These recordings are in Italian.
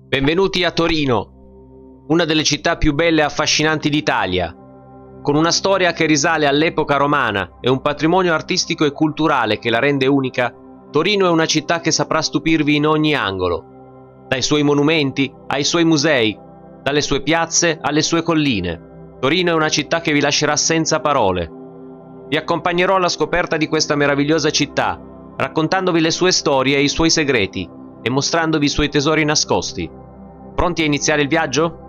Benvenuti a Torino, una delle città più belle e affascinanti d'Italia. Con una storia che risale all'epoca romana e un patrimonio artistico e culturale che la rende unica, Torino è una città che saprà stupirvi in ogni angolo, dai suoi monumenti ai suoi musei, dalle sue piazze alle sue colline. Torino è una città che vi lascerà senza parole. Vi accompagnerò alla scoperta di questa meravigliosa città, raccontandovi le sue storie e i suoi segreti e mostrandovi i suoi tesori nascosti. Pronti a iniziare il viaggio?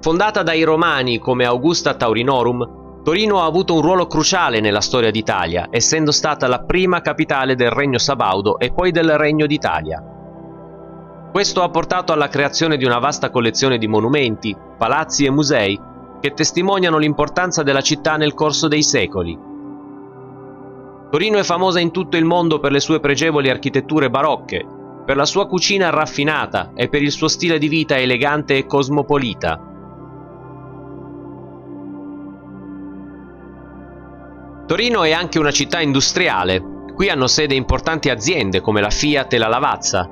Fondata dai Romani come Augusta Taurinorum, Torino ha avuto un ruolo cruciale nella storia d'Italia, essendo stata la prima capitale del Regno Sabaudo e poi del Regno d'Italia. Questo ha portato alla creazione di una vasta collezione di monumenti, palazzi e musei che testimoniano l'importanza della città nel corso dei secoli. Torino è famosa in tutto il mondo per le sue pregevoli architetture barocche, per la sua cucina raffinata e per il suo stile di vita elegante e cosmopolita. Torino è anche una città industriale. Qui hanno sede importanti aziende come la Fiat e la Lavazza.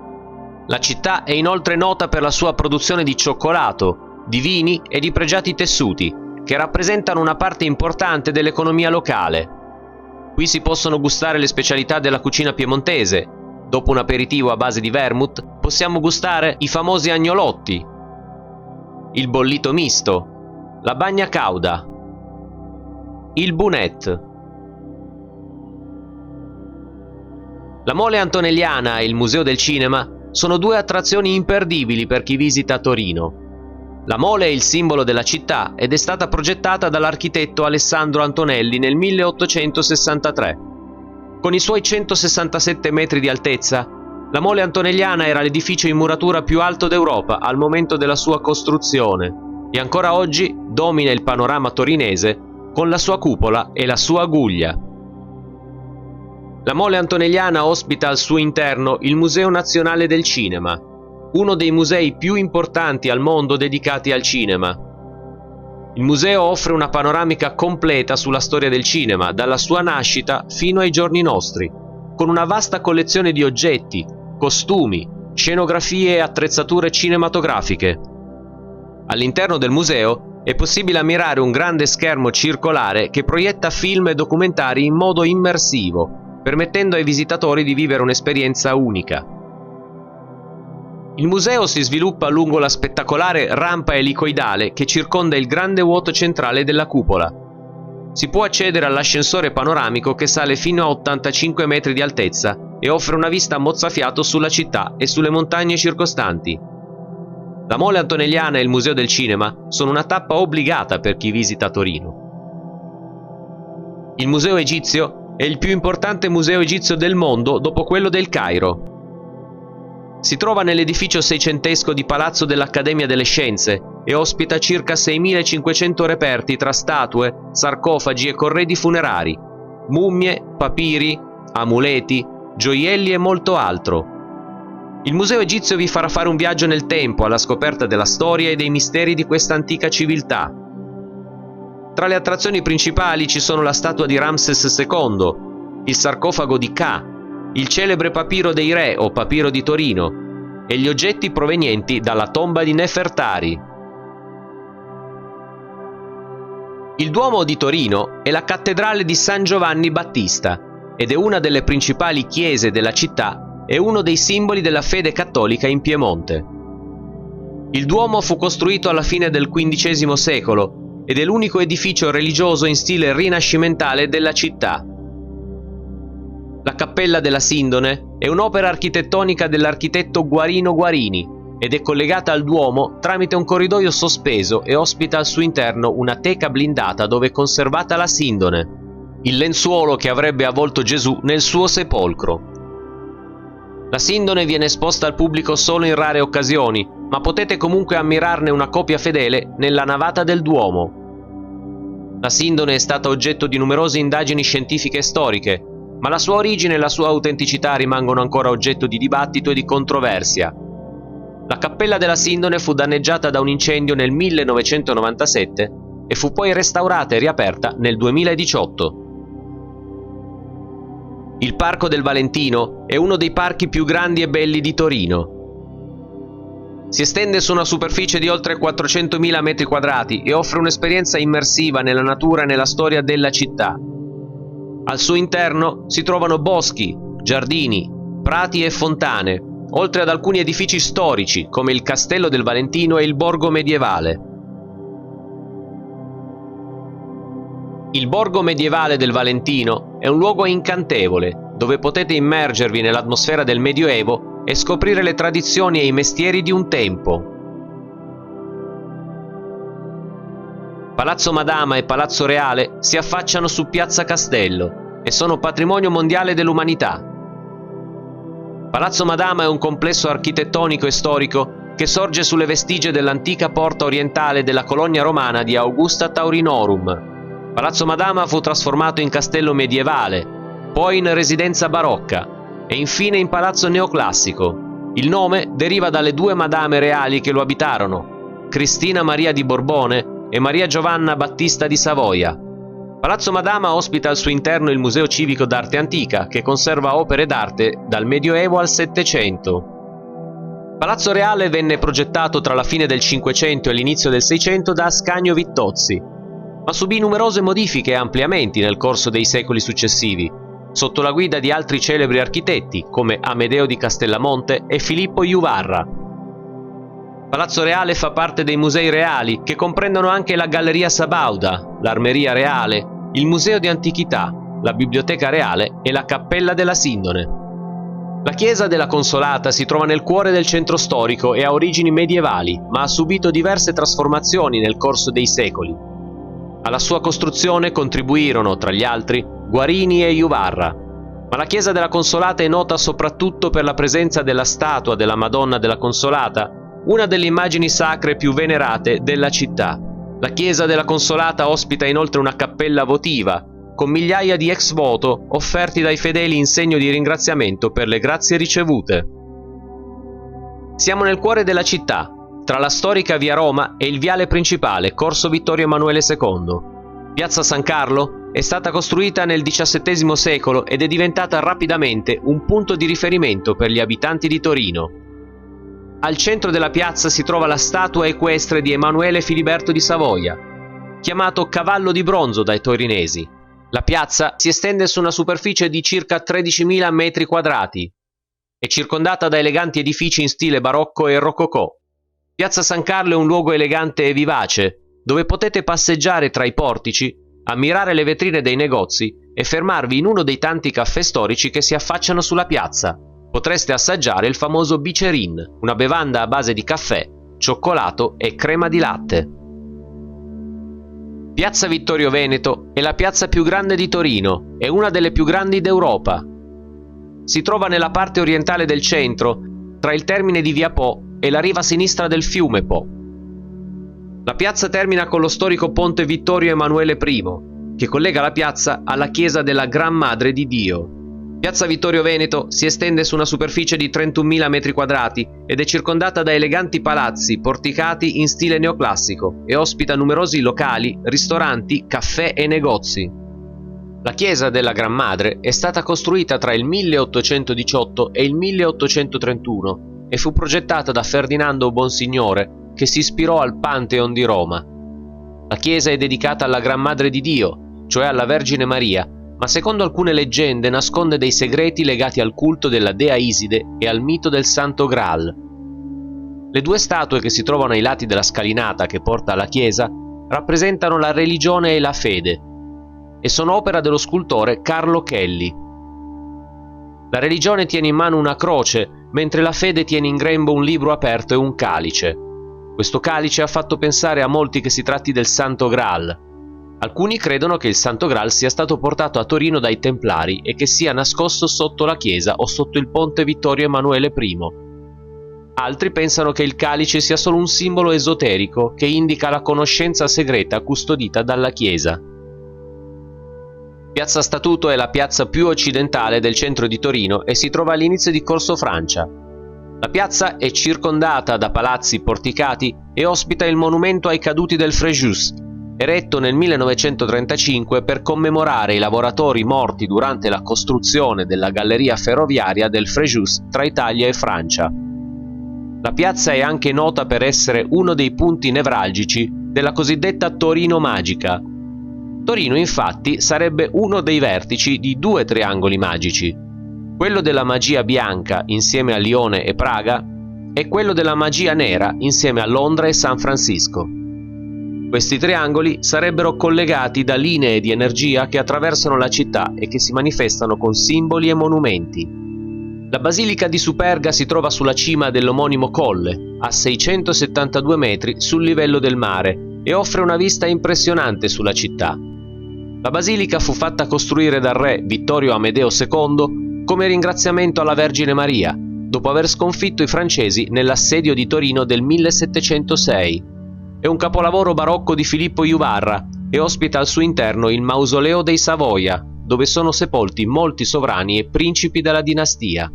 La città è inoltre nota per la sua produzione di cioccolato, di vini e di pregiati tessuti, che rappresentano una parte importante dell'economia locale. Qui si possono gustare le specialità della cucina piemontese. Dopo un aperitivo a base di vermouth, possiamo gustare i famosi agnolotti, il bollito misto, la bagna cauda, il bunette. La Mole Antonelliana e il Museo del Cinema sono due attrazioni imperdibili per chi visita Torino. La Mole è il simbolo della città ed è stata progettata dall'architetto Alessandro Antonelli nel 1863. Con i suoi 167 metri di altezza, la Mole Antonelliana era l'edificio in muratura più alto d'Europa al momento della sua costruzione e ancora oggi domina il panorama torinese con la sua cupola e la sua guglia. La Mole Antonelliana ospita al suo interno il Museo Nazionale del Cinema, uno dei musei più importanti al mondo dedicati al cinema. Il museo offre una panoramica completa sulla storia del cinema, dalla sua nascita fino ai giorni nostri, con una vasta collezione di oggetti, costumi, scenografie e attrezzature cinematografiche. All'interno del museo è possibile ammirare un grande schermo circolare che proietta film e documentari in modo immersivo, permettendo ai visitatori di vivere un'esperienza unica. Il museo si sviluppa lungo la spettacolare rampa elicoidale che circonda il grande vuoto centrale della cupola. Si può accedere all'ascensore panoramico che sale fino a 85 metri di altezza e offre una vista a mozzafiato sulla città e sulle montagne circostanti. La Mole Antonelliana e il Museo del Cinema sono una tappa obbligata per chi visita Torino. Il Museo Egizio è il più importante museo egizio del mondo dopo quello del Cairo. Si trova nell'edificio seicentesco di Palazzo dell'Accademia delle Scienze e ospita circa 6.500 reperti tra statue, sarcofagi e corredi funerari, mummie, papiri, amuleti, gioielli e molto altro. Il museo egizio vi farà fare un viaggio nel tempo alla scoperta della storia e dei misteri di questa antica civiltà. Tra le attrazioni principali ci sono la statua di Ramses II, il sarcofago di Ka, il celebre papiro dei re o papiro di Torino e gli oggetti provenienti dalla tomba di Nefertari. Il Duomo di Torino è la cattedrale di San Giovanni Battista ed è una delle principali chiese della città e uno dei simboli della fede cattolica in Piemonte. Il Duomo fu costruito alla fine del XV secolo ed è l'unico edificio religioso in stile rinascimentale della città. La Cappella della Sindone è un'opera architettonica dell'architetto Guarino Guarini ed è collegata al Duomo tramite un corridoio sospeso e ospita al suo interno una teca blindata dove è conservata la Sindone, il lenzuolo che avrebbe avvolto Gesù nel suo sepolcro. La Sindone viene esposta al pubblico solo in rare occasioni, ma potete comunque ammirarne una copia fedele nella navata del Duomo. La Sindone è stata oggetto di numerose indagini scientifiche e storiche, ma la sua origine e la sua autenticità rimangono ancora oggetto di dibattito e di controversia. La Cappella della Sindone fu danneggiata da un incendio nel 1997 e fu poi restaurata e riaperta nel 2018. Il Parco del Valentino è uno dei parchi più grandi e belli di Torino. Si estende su una superficie di oltre 400.000 metri quadrati e offre un'esperienza immersiva nella natura e nella storia della città. Al suo interno si trovano boschi, giardini, prati e fontane, oltre ad alcuni edifici storici come il Castello del Valentino e il Borgo Medievale. Il Borgo Medievale del Valentino è un luogo incantevole dove potete immergervi nell'atmosfera del Medioevo e scoprire le tradizioni e i mestieri di un tempo. Palazzo Madama e Palazzo Reale si affacciano su Piazza Castello e sono patrimonio mondiale dell'umanità. Palazzo Madama è un complesso architettonico e storico che sorge sulle vestigie dell'antica porta orientale della colonia romana di Augusta Taurinorum. Palazzo Madama fu trasformato in castello medievale, poi in residenza barocca e infine in palazzo neoclassico. Il nome deriva dalle due madame reali che lo abitarono, Cristina Maria di Borbone e Maria Giovanna Battista di Savoia. Palazzo Madama ospita al suo interno il Museo Civico d'Arte Antica, che conserva opere d'arte dal Medioevo al Settecento. Palazzo Reale venne progettato tra la fine del Cinquecento e l'inizio del Seicento da Ascanio Vittozzi, ma subì numerose modifiche e ampliamenti nel corso dei secoli successivi, sotto la guida di altri celebri architetti come Amedeo di Castellamonte e Filippo Juvarra. Palazzo Reale fa parte dei Musei Reali, che comprendono anche la Galleria Sabauda, l'Armeria Reale, il Museo di Antichità, la Biblioteca Reale e la Cappella della Sindone. La chiesa della Consolata si trova nel cuore del centro storico e ha origini medievali, ma ha subito diverse trasformazioni nel corso dei secoli. Alla sua costruzione contribuirono, tra gli altri, Guarini e Juvarra, ma la chiesa della Consolata è nota soprattutto per la presenza della statua della Madonna della Consolata, una delle immagini sacre più venerate della città. La chiesa della Consolata ospita inoltre una cappella votiva, con migliaia di ex voto offerti dai fedeli in segno di ringraziamento per le grazie ricevute. Siamo nel cuore della città, tra la storica via Roma e il viale principale, Corso Vittorio Emanuele II. Piazza San Carlo è stata costruita nel XVII secolo ed è diventata rapidamente un punto di riferimento per gli abitanti di Torino. Al centro della piazza si trova la statua equestre di Emanuele Filiberto di Savoia, chiamato Cavallo di Bronzo dai torinesi. La piazza si estende su una superficie di circa 13.000 metri quadrati. È circondata da eleganti edifici in stile barocco e rococò. Piazza San Carlo è un luogo elegante e vivace, dove potete passeggiare tra i portici, ammirare le vetrine dei negozi e fermarvi in uno dei tanti caffè storici che si affacciano sulla piazza. Potreste assaggiare il famoso Bicerin, una bevanda a base di caffè, cioccolato e crema di latte. Piazza Vittorio Veneto è la piazza più grande di Torino e una delle più grandi d'Europa. Si trova nella parte orientale del centro, tra il termine di Via Po e la riva sinistra del fiume Po. La piazza termina con lo storico ponte Vittorio Emanuele I, che collega la piazza alla chiesa della Gran Madre di Dio. Piazza Vittorio Veneto si estende su una superficie di 31.000 metri quadrati ed è circondata da eleganti palazzi porticati in stile neoclassico e ospita numerosi locali, ristoranti, caffè e negozi. La chiesa della Gran Madre è stata costruita tra il 1818 e il 1831 e fu progettata da Ferdinando Bonsignore, che si ispirò al Pantheon di Roma. La chiesa è dedicata alla Gran Madre di Dio, cioè alla Vergine Maria, ma secondo alcune leggende nasconde dei segreti legati al culto della dea Iside e al mito del Santo Graal. Le due statue che si trovano ai lati della scalinata che porta alla chiesa rappresentano la religione e la fede e sono opera dello scultore Carlo Kelly. La religione tiene in mano una croce, mentre la fede tiene in grembo un libro aperto e un calice. Questo calice ha fatto pensare a molti che si tratti del Santo Graal. Alcuni credono che il Santo Graal sia stato portato a Torino dai Templari e che sia nascosto sotto la chiesa o sotto il ponte Vittorio Emanuele I. Altri pensano che il calice sia solo un simbolo esoterico che indica la conoscenza segreta custodita dalla chiesa. Piazza Statuto è la piazza più occidentale del centro di Torino e si trova all'inizio di Corso Francia. La piazza è circondata da palazzi porticati e ospita il monumento ai caduti del Frejus, eretto nel 1935 per commemorare i lavoratori morti durante la costruzione della galleria ferroviaria del Frejus tra Italia e Francia. La piazza è anche nota per essere uno dei punti nevralgici della cosiddetta Torino magica. Torino, infatti, sarebbe uno dei vertici di due triangoli magici, quello della magia bianca insieme a Lione e Praga e quello della magia nera insieme a Londra e San Francisco. Questi triangoli sarebbero collegati da linee di energia che attraversano la città e che si manifestano con simboli e monumenti. La Basilica di Superga si trova sulla cima dell'omonimo colle, a 672 metri sul livello del mare, e offre una vista impressionante sulla città. La basilica fu fatta costruire dal re Vittorio Amedeo II come ringraziamento alla Vergine Maria, dopo aver sconfitto i francesi nell'assedio di Torino del 1706. È un capolavoro barocco di Filippo Juvarra e ospita al suo interno il Mausoleo dei Savoia, dove sono sepolti molti sovrani e principi della dinastia.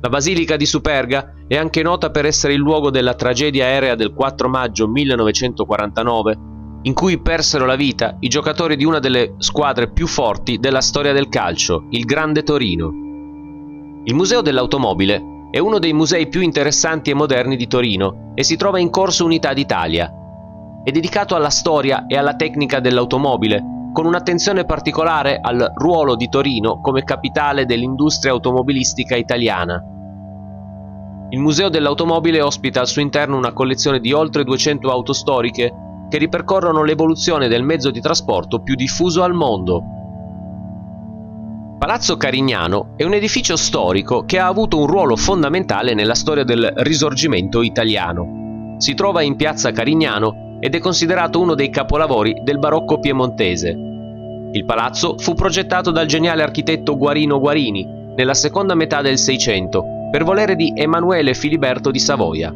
La Basilica di Superga è anche nota per essere il luogo della tragedia aerea del 4 maggio 1949, in cui persero la vita i giocatori di una delle squadre più forti della storia del calcio, il Grande Torino. Il Museo dell'Automobile è uno dei musei più interessanti e moderni di Torino e si trova in Corso Unità d'Italia. È dedicato alla storia e alla tecnica dell'automobile, con un'attenzione particolare al ruolo di Torino come capitale dell'industria automobilistica italiana. Il Museo dell'Automobile ospita al suo interno una collezione di oltre 200 auto storiche che ripercorrono l'evoluzione del mezzo di trasporto più diffuso al mondo. Palazzo Carignano è un edificio storico che ha avuto un ruolo fondamentale nella storia del Risorgimento italiano. Si trova in piazza Carignano ed è considerato uno dei capolavori del barocco piemontese. Il palazzo fu progettato dal geniale architetto Guarino Guarini nella seconda metà del Seicento per volere di Emanuele Filiberto di Savoia.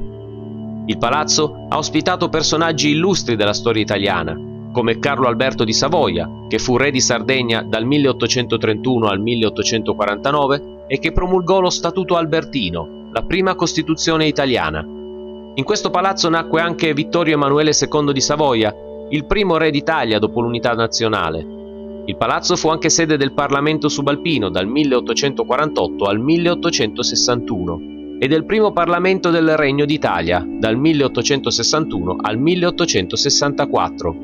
Il palazzo ha ospitato personaggi illustri della storia italiana, come Carlo Alberto di Savoia, che fu re di Sardegna dal 1831 al 1849 e che promulgò lo Statuto Albertino, la prima Costituzione italiana. In questo palazzo nacque anche Vittorio Emanuele II di Savoia, il primo re d'Italia dopo l'unità nazionale. Il palazzo fu anche sede del Parlamento subalpino dal 1848 al 1861 e del primo Parlamento del Regno d'Italia dal 1861 al 1864.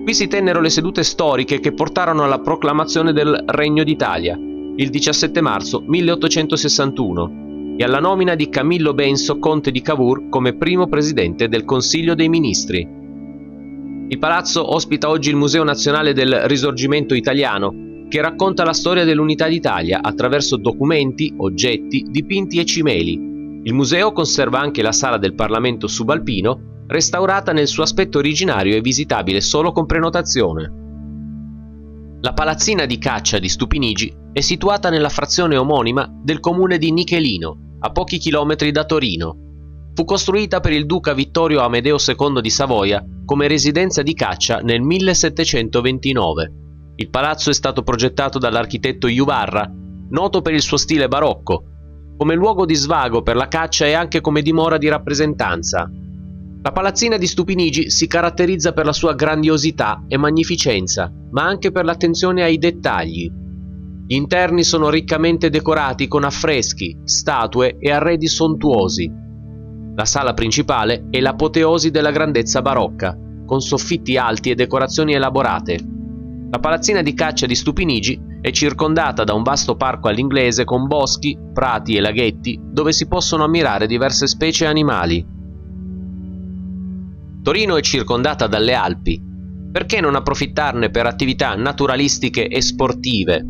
Qui si tennero le sedute storiche che portarono alla proclamazione del Regno d'Italia, il 17 marzo 1861, e alla nomina di Camillo Benso, conte di Cavour, come primo presidente del Consiglio dei Ministri. Il palazzo ospita oggi il Museo Nazionale del Risorgimento Italiano, che racconta la storia dell'Unità d'Italia attraverso documenti, oggetti, dipinti e cimeli. Il museo conserva anche la sala del Parlamento subalpino, restaurata nel suo aspetto originario e visitabile solo con prenotazione. La palazzina di caccia di Stupinigi è situata nella frazione omonima del comune di Nichelino, a pochi chilometri da Torino. Fu costruita per il duca Vittorio Amedeo II di Savoia come residenza di caccia nel 1729. Il palazzo è stato progettato dall'architetto Juvarra, noto per il suo stile barocco, come luogo di svago per la caccia e anche come dimora di rappresentanza. La palazzina di Stupinigi si caratterizza per la sua grandiosità e magnificenza, ma anche per l'attenzione ai dettagli. Gli interni sono riccamente decorati con affreschi, statue e arredi sontuosi. La sala principale è l'apoteosi della grandezza barocca, con soffitti alti e decorazioni elaborate. La palazzina di caccia di Stupinigi è circondata da un vasto parco all'inglese con boschi, prati e laghetti dove si possono ammirare diverse specie animali. Torino è circondata dalle Alpi. Perché non approfittarne per attività naturalistiche e sportive?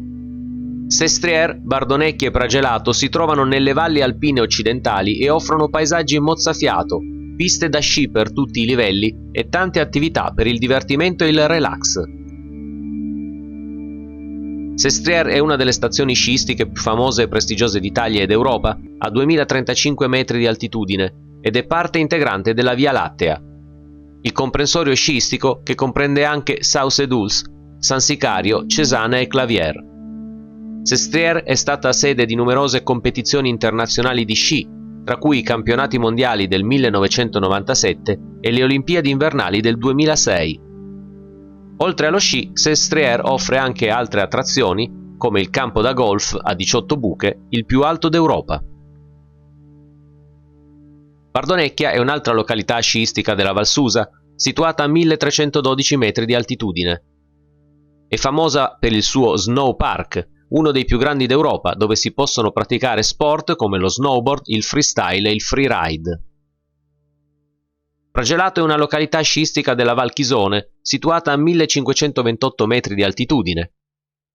Sestriere, Bardonecchi e Pragelato si trovano nelle valli alpine occidentali e offrono paesaggi mozzafiato, piste da sci per tutti i livelli e tante attività per il divertimento e il relax. Sestriere è una delle stazioni sciistiche più famose e prestigiose d'Italia ed Europa, a 2035 metri di altitudine, ed è parte integrante della Via Lattea. Il comprensorio sciistico che comprende anche Sauce-Dulce, San Sicario, Cesana e Clavière. Sestriere è stata sede di numerose competizioni internazionali di sci, tra cui i campionati mondiali del 1997 e le Olimpiadi invernali del 2006. Oltre allo sci, Sestriere offre anche altre attrazioni, come il campo da golf a 18 buche, il più alto d'Europa. Bardonecchia è un'altra località sciistica della Val Susa, situata a 1312 metri di altitudine. È famosa per il suo Snow Park, uno dei più grandi d'Europa, dove si possono praticare sport come lo snowboard, il freestyle e il freeride. Pragelato è una località sciistica della Val Chisone, situata a 1528 metri di altitudine.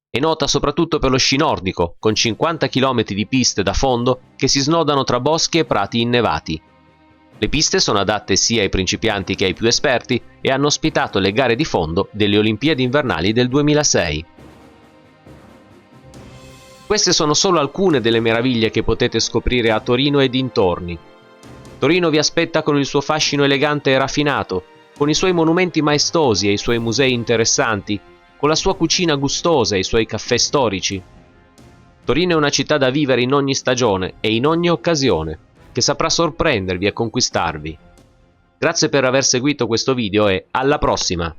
È nota soprattutto per lo sci nordico, con 50 km di piste da fondo che si snodano tra boschi e prati innevati. Le piste sono adatte sia ai principianti che ai più esperti e hanno ospitato le gare di fondo delle Olimpiadi invernali del 2006. Queste sono solo alcune delle meraviglie che potete scoprire a Torino e dintorni. Torino vi aspetta con il suo fascino elegante e raffinato, con i suoi monumenti maestosi e i suoi musei interessanti, con la sua cucina gustosa e i suoi caffè storici. Torino è una città da vivere in ogni stagione e in ogni occasione, che saprà sorprendervi e conquistarvi. Grazie per aver seguito questo video e alla prossima!